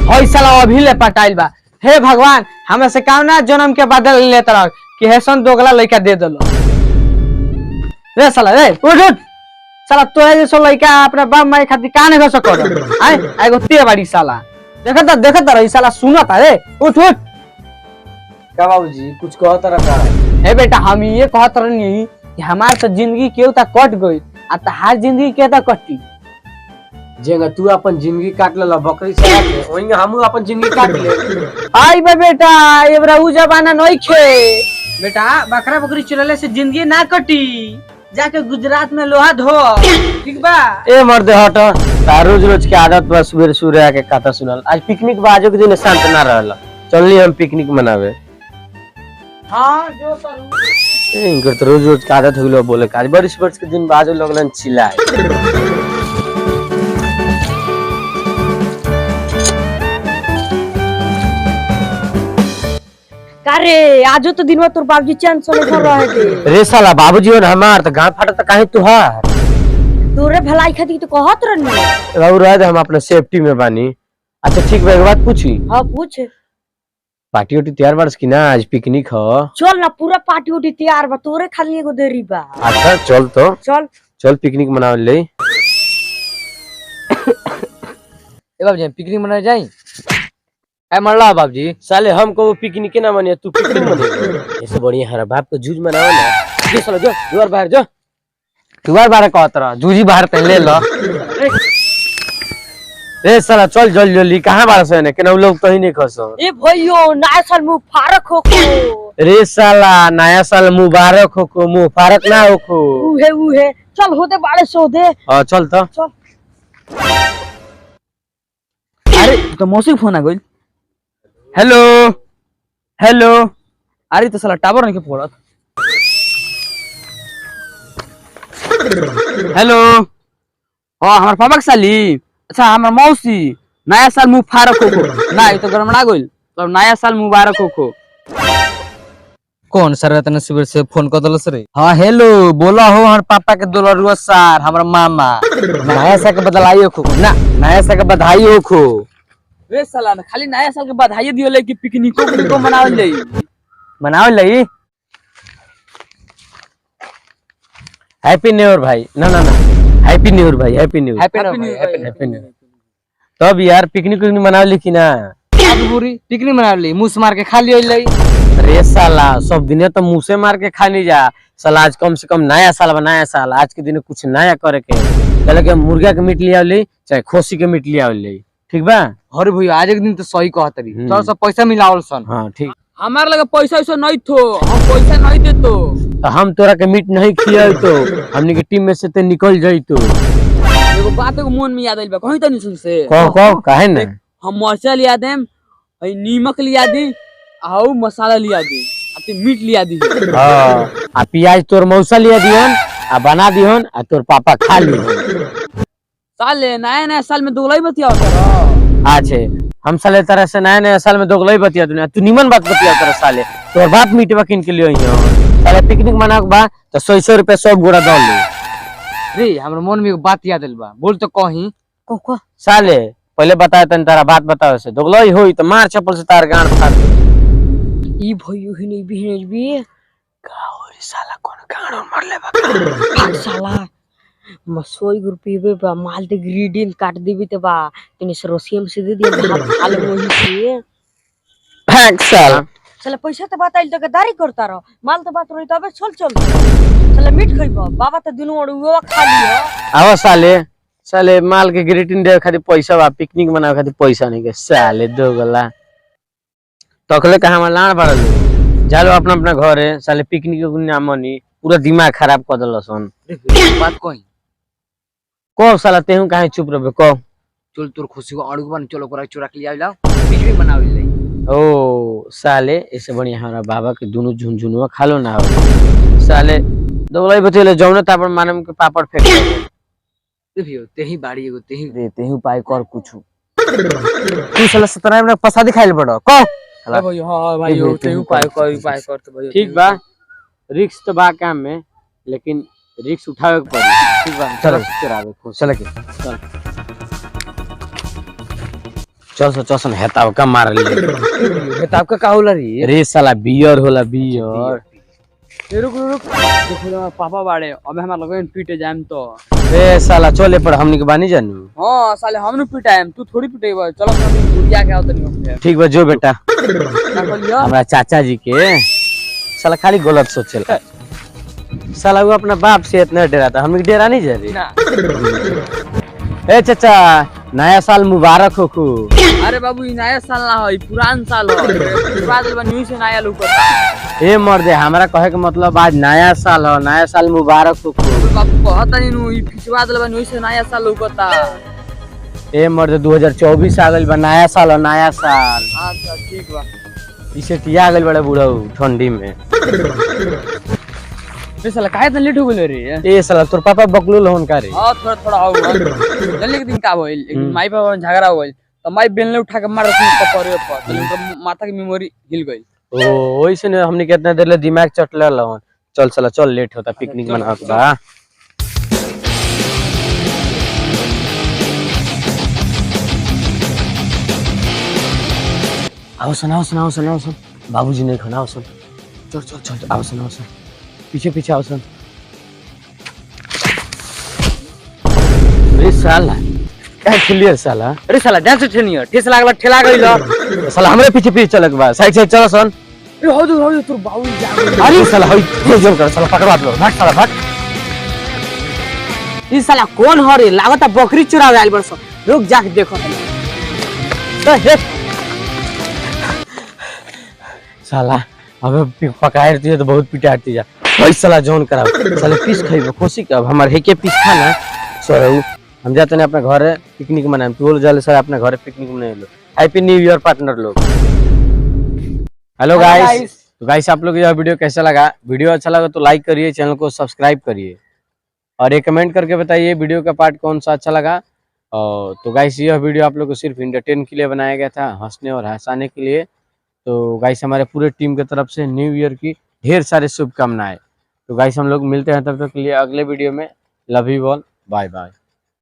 हई साला अभी ले पटाइल बा। हे भगवान हमरा से कावना जन्म के बदल लेत रह कि हेसन दोगला लइका दे देलो। रे साला रे उठ उठ साला तोरे जैसा लइका अपने बाप माई खातिर का नहीं कर सको। आय एगो ते बाड़ी साला देखत रही साला सुनत रे उठ उठ। का बाबूजी कुछ कहत रहा? ए बेटा हम ये कहत रहनी कि हमार तो जिंदगी केहू तक कट गई आ तहार जिंदगी के तक कटी। जेंगा तू अपन जिंदगी काट ले बकरी चला के ओइंगा हमहू अपन जिंदगी काट ले। आई बे बेटा एबरा उ जमाना नहीं खे बेटा। बकरा बकरी चलले से जिंदगी ना कटी। जाके गुजरात में लोहा धो ठीक बा। ए मर्दे हट रोज रोज के आदत बा सुबह सूर्य आके कथा सुनल। आज पिकनिक बा आजो के दिन शांत ना रहला। चलनी हम पिकनिक मनावे। हां जो करू इनकर तो रोज रोज के आदत हो गेलो बोले आज बरिस वर्ष के दिन बाजो लगलन चिल्लाए। अरे आजो तो दिन में तोर बाबूजी चैन से घर रहे थे। रे साला बाबूजी और हमार तो गांव फाटा त काहे तुहार तोरे भलाई खातिर तो कहत रहनी। बाबू रह दे हम अपना सेफ्टी में बानी। अच्छा ठीक बा एक बात पूछी? हां पूछ। पार्टी उटी तैयार बारस की ना आज पिकनिक हो? चल ना पूरा पार्टी उटी तैयार बा तोरे खाली एगो देरी बा। अच्छा चल तो चल पिकनिक मनावे ले। ए बाबूजी पिकनिक मनावे जाई। ए मरला बाबूजी साले हम को पिकनिक ना मने तू पिकनिक मने ऐसे बढ़िया हरा बाप को जूझ मनावे ना। जो साला जो दुआर बाहर जो दुआर बारे कहत रह जूजी बाहर पे ले लो। ए साला चल जल्दी कहां बारस है ने केना लोग कहीं नहीं खसो। ए भइयो नया साल मुबारक हो को। रे साला नया साल मुबारक हो को मुबारक ना हो को। उहे चल होते बाड़े सो दे। हां चल तो चल। अरे तो मौसी फोन आ गइल। हेलो हेलो अरे तो साला टावर नहीं के फोड़त। हेलो हां हमर पापा के साली। अच्छा हमर मौसी नया साल मुबारक हो। ना ये तो गड़बड़ा गइल तो नया साल मुबारक हो। कौन सर इतने सुबह से फोन कर दलस रे? हाँ हेलो बोला हो हमारे पापा के दुलरुआ सर हमारा मामा नया साल के बधाई हो ना नया साल के बधाई हो। रे साला ना खाली नया साल के बधाई दियो ले कि पिकनिको मनावल लई। हैप्पी न्यू ईयर भाई। ना हैप्पी न्यू ईयर भाई हैप्पी न्यू ईयर। तब यार पिकनिक मनावली कि ना? पूरी पिकनिक मनावली मुंह से मार के खा लियो लई। अरे साला सब दिन तो मुंह से मार के खा नहीं जा साला। आज कम से कम नया साल बनाया साल आज के दिन कुछ नया करे के चले के मुर्गा के मीट लिया ले चाहे खोसी के मीट लिया ले ठीक बा। अरे भैया आज एक दिन तो सही कहतरी तो सब पैसा मिलावल सन। हां ठीक हमार लगे पैसा ऐसा नहीं थो हम पैसा नहीं दे तो हम तोरा के मीट नहीं खिया तो हमनी के टीम में से ते निकल जाई तो। एगो बात एगो मन में याद आइल बा कहीं तो नहीं सुन से। कहो काहे ना हम मरचा लिया देम हई नीमक लिया दी आउ मसाला लिया दी आ मीट लिया दी। हां आ प्याज तोर मौसा लिया दिहन आ बना दिहन आ तोर पापा खा लिहन। साले नया साल में दोगलाई बतिया आछे हम साले तरह से नया साल में दोगलाई बतिया तू निमन बात बतिया तरह साले तोर बाप मीटवा किन के लियो साले पिकनिक मना के बा तो 100 रुपया सब गोरा दल ले। रे हमर मन में एक बात याद आइल बा बोल तो कहीं को साले पहले बताए तन तारा बात बताओ से दोगलाई होई तो मार चप्पल से तार गांड फाड़ दे। ई भइयो ही नहीं बिहेज भी का होई साला कौन गांड मार ले बा साला मसोई रुपये बा माल ते ग्रीडिंग काट देबी ते बा तनी सरोसियम से दे दिया भात खा ले मोही से भाग साला। चल पैसा तो बात आइल तो गदारी करता रहो माल तो बात रही तबे चल चल मीट खइबो बाबा तो दिनो अड़ुआ खा लियो। आवा साले माल के ग्रीटिंग दे खातिर पैसा बा पिकनिक मनावे खातिर पैसा नहीं के साले दोगला तकले कहां में लाण पड़ल जालो अपना घर है साले पिकनिक के नाम मनी पूरा दिमाग खराब कर दलसन। बात कहीं को साला तेहू काहे चुप रहे को चल तोर खुशी को अड़ुआ बन चलो कोरा चुरा के लिया पिकनिक मनावे लई। ओ साले ऐसे बढ़िया हमारा बाबा के दोनों झुनझुनुआ खा लो ना हो साले दोगलाई बचेले जौने तापर मानम के पापड़ फेंक देखियो तेही बाड़ी एगो तेही दे तेहू पाई कर कुछ तू साला 17 में पसा दिखाइल बड़ो को भाई हां भाई तेही पाई कर तो भाई ठीक बा रिस्क तो बा काम में लेकिन रिस्क उठावे के पड़ी ठीक बा चल चरावे चल के चल चल सन हेताव का मार लिए। हेताब का का होला रे? रे साला बियर होला बियर। ए रुक रुक देखो ना पापा बाड़े अबे हमार लगन पीटे जाम तो। ए साला चले पर हमनी के बानी जानू। हां साले हमनु पिटाएम तू थोड़ी पिटेबा। चलो हम गुड़िया के आओ तनी हम। ठीक बा जो बेटा। का कहलियो? हमारा चाचा जी के साला खाली गलत सोचेला। साला वो अपना बाप से इतना डराता, हमनी के डरा नहीं जा रही। ना ए चाचा नया साल मुबारक हो खू। अरे बाबू ई नया साल ना हो, ई पुरान साल हो। पिछवा देल बा न्यू से नया लुकता। ए मर्दे हमरा कहे के मतलब आज नया साल हो, नया साल मुबारक हो खू। बाबू कहता नहीं नु ई पिछवा देल बा न्यू से नया साल लुकता। ए मर्दे 2024 आ गइल बा, नया साल हो नया साल। अच्छा ठीक बा। इसे तिया गइल बड़ा बूढ़ा ठंडी में। ए साला काहे इतना लेट हो गेल रे? ए साला तोर पापा बकलुल होन का रे? हां थोड़ा थोड़ा हो गइल। जल्दी के दिन का होइल, एक दिन माई पापा में झगड़ा हो गइल तो माई बेलने उठा के मार रखी कपड़े पर, तो उनका माथा की मेमोरी हिल गई। ओ ओइसे ने हमनी कितना देर ले दिमाग चटले लहन। चल साला चल लेट होता पिकनिक मनावे के बा। आओ सन बाबूजी नहीं खाना आओ सन। चल आओ सन पीछे पीछे आओ सन। अरे साला क्या क्लियर साला। अरे साला डांस ट्रेनियर ठेस लागला ठेला गइल। साला हमरे पीछे पीछे चलक बा। साइड साइड चलो सन। अरे हो जो तोर बाबू जा गइल। अरे साला हई तेज जोर कर साला पकड़वा लो। भाग साला भाग। ई साला कौन हो रे? लागता बकरी चुरावे आइल बरसो। रुक जाके देखो। साला अबे पकाए तुझे तो बहुत पिटाती जा। भाई साला जोन कराओ साले पीस खाइबो खुशी का हमार हेके पीस खाना सोरऊ। हम जाते हैं अपने घर पिकनिक मनाए। तू जाले सर अपने घर पिकनिक मनाए लो। हैप्पी न्यू ईयर पार्टनर लोग। Hello guys. तो गाइस आप लोग यह वीडियो कैसा लगा? वीडियो अच्छा लगा तो लाइक करिए, चैनल को सब्सक्राइब करिए और ये कमेंट करके बताइए वीडियो का पार्ट कौन सा अच्छा लगा। और तो गाइस यह वीडियो आप लोग को सिर्फ एंटरटेन के लिए बनाया गया था, हंसने और हंसाने के लिए। तो गाइस हमारे पूरे टीम की तरफ से न्यू ईयर की ढेर सारे शुभकामनाएं। तो गाइस हम लोग मिलते हैं तब तक के लिए अगले वीडियो में। Love you all, bye by.